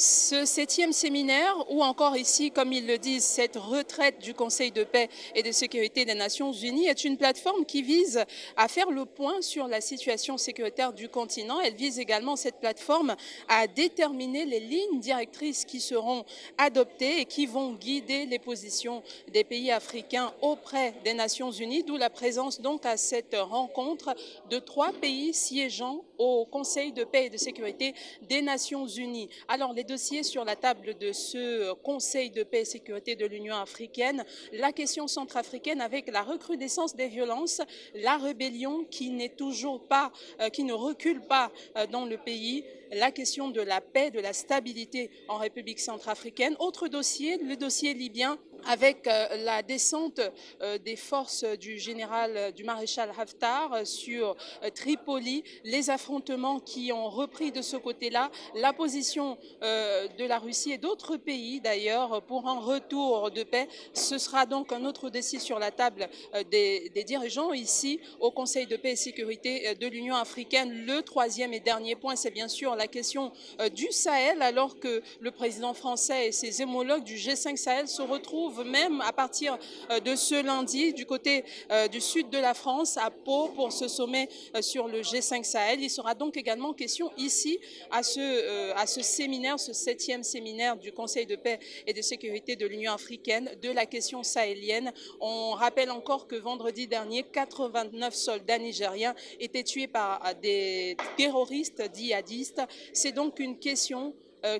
Ce septième séminaire, ou encore ici, comme ils le disent, cette retraite du Conseil de paix et de sécurité des Nations Unies, est une plateforme qui vise à faire le point sur la situation sécuritaire du continent. Elle vise également, cette plateforme, à déterminer les lignes directrices qui seront adoptées et qui vont guider les positions des pays africains auprès des Nations Unies, d'où la présence donc à cette rencontre de 3 pays siégeant au Conseil de paix et de sécurité des Nations Unies. Alors, les dossiers sur la table de ce Conseil de paix et sécurité de l'Union africaine, la question centrafricaine avec la recrudescence des violences, la rébellion qui n'est toujours pas, qui ne recule pas dans le pays, la question de la paix, de la stabilité en République centrafricaine. Autre dossier, le dossier libyen, avec la descente des forces du général, du maréchal Haftar sur Tripoli, les affrontements qui ont repris de ce côté-là, la position de la Russie et d'autres pays d'ailleurs pour un retour de paix. Ce sera donc un autre dossier sur la table des dirigeants ici au Conseil de paix et sécurité de l'Union africaine. Le troisième et dernier point, c'est bien sûr la question du Sahel, alors que le président français et ses homologues du G5 Sahel se retrouvent même à partir de ce lundi du côté du sud de la France, à Pau, pour ce sommet sur le G5 Sahel. Il sera donc également question ici à ce séminaire, ce septième séminaire du Conseil de paix et de sécurité de l'Union africaine, de la question sahélienne. On rappelle encore que vendredi dernier, 89 soldats nigériens étaient tués par des terroristes djihadistes. C'est donc une question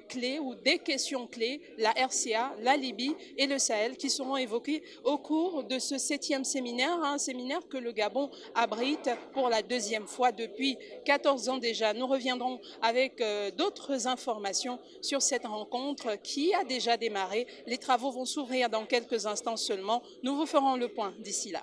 clés ou des questions clés, la RCA, la Libye et le Sahel, qui seront évoquées au cours de ce septième séminaire, un séminaire que le Gabon abrite pour la deuxième fois depuis 14 ans déjà. Nous reviendrons avec d'autres informations sur cette rencontre qui a déjà démarré. Les travaux vont s'ouvrir dans quelques instants seulement. Nous vous ferons le point d'ici là.